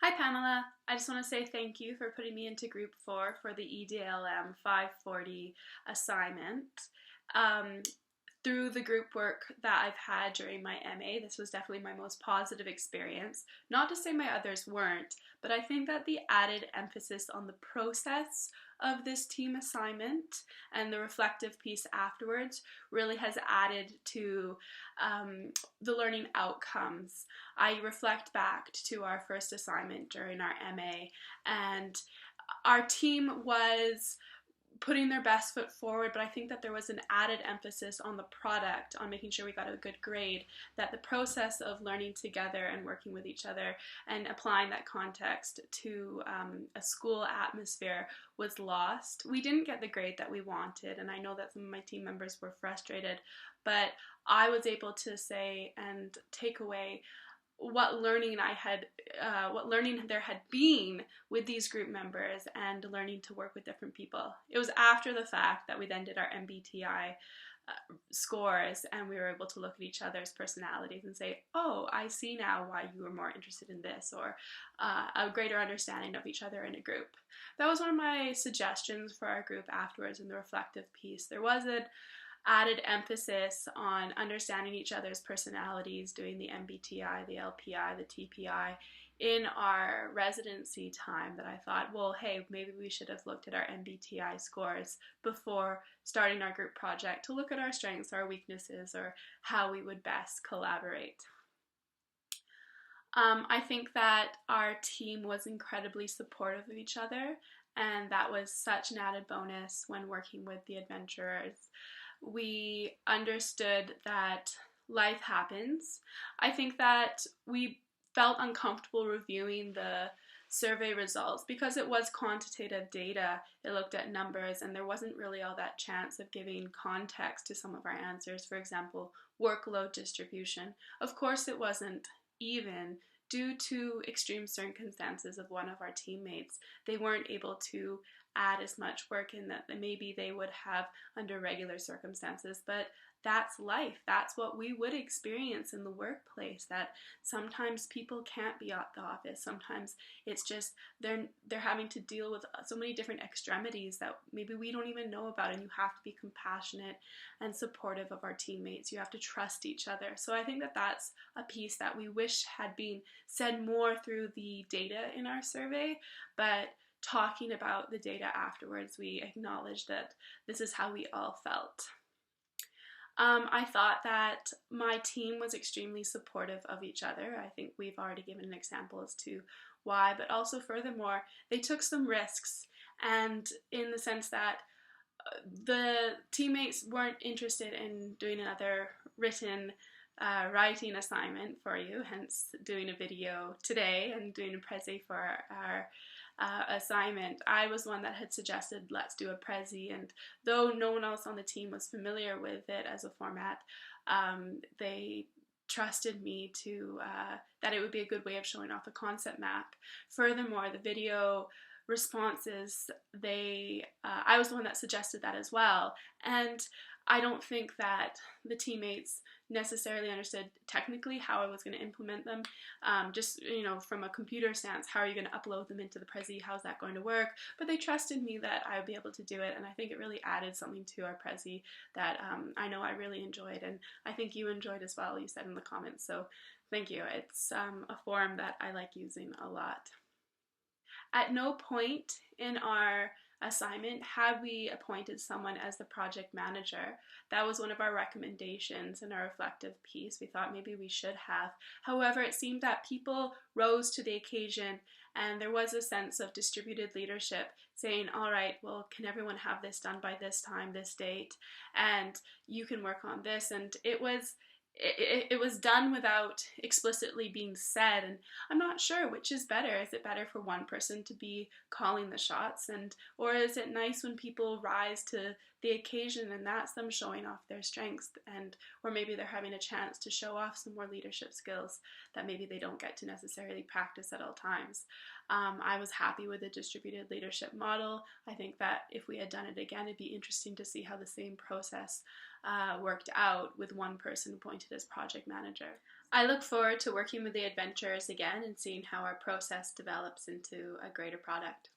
Hi Pamela, I just want to say thank you for putting me into group 4 for the EDLM 540 assignment. Um, Through the group work that I've had during my MA, this was definitely my most positive experience. Not to say my others weren't, but I think that the added emphasis on the process of this team assignment and the reflective piece afterwards really has added to the learning outcomes. I reflect back to our first assignment during our MA, and our team was putting their best foot forward, but I think that there was an added emphasis on the product, on making sure we got a good grade, that the process of learning together and working with each other and applying that context to a school atmosphere was lost. We didn't get the grade that we wanted, and I know that some of my team members were frustrated, but I was able to say and take away what learning there had been with these group members and learning to work with different people. It was after the fact that we then did our MBTI scores, and we were able to look at each other's personalities and say, oh, I see now why you were more interested in this, or a greater understanding of each other in a group. That was one of my suggestions for our group afterwards in the reflective piece. There was an added emphasis on understanding each other's personalities, doing the MBTI, the LPI, the TPI in our residency time, that I thought, well, hey, maybe we should have looked at our MBTI scores before starting our group project to look at our strengths, our weaknesses, or how we would best collaborate. I think that our team was incredibly supportive of each other, and that was such an added bonus when working with the adventurers. We understood that life happens. I think that we felt uncomfortable reviewing the survey results because it was quantitative data. It looked at numbers, and there wasn't really all that chance of giving context to some of our answers. For example, workload distribution. Of course, it wasn't even due to extreme circumstances of one of our teammates. They weren't able to add as much work in that maybe they would have under regular circumstances, but that's life. That's what we would experience in the workplace, that sometimes people can't be at the office. Sometimes it's just they're having to deal with so many different extremities that maybe we don't even know about, and you have to be compassionate and supportive of our teammates. You have to trust each other. So I think that that's a piece that we wish had been said more through the data in our survey, but talking about the data afterwards, we acknowledged that this is how we all felt. I thought that my team was extremely supportive of each other. I think we've already given an example as to why, but also furthermore, they took some risks, and in the sense that the teammates weren't interested in doing another written writing assignment for you, hence doing a video today and doing a Prezi for our assignment. I was one that had suggested let's do a Prezi, and though no one else on the team was familiar with it as a format, they trusted me to that it would be a good way of showing off a concept map. Furthermore, the video responses, I was the one that suggested that as well, and I don't think that the teammates necessarily understood technically how I was going to implement them. Just, from a computer stance, how are you going to upload them into the Prezi? How's that going to work? But they trusted me that I would be able to do it, and I think it really added something to our Prezi that I know I really enjoyed, and I think you enjoyed as well, you said in the comments, so thank you. It's a forum that I like using a lot. At no point in our assignment had we appointed someone as the project manager. That was one of our recommendations in our reflective piece. We thought maybe we should have. However, it seemed that people rose to the occasion, and there was a sense of distributed leadership saying, all right, well, can everyone have this done by this time, this date, and you can work on this. And it was done without explicitly being said, and I'm not sure which is better. Is it better for one person to be calling the shots, or is it nice when people rise to the occasion, and that's them showing off their strengths, and or maybe they're having a chance to show off some more leadership skills that maybe they don't get to necessarily practice at all times. I was happy with the distributed leadership model. I think that if we had done it again, it'd be interesting to see how the same process worked out with one person appointed as project manager. I look forward to working with the adventurers again and seeing how our process develops into a greater product.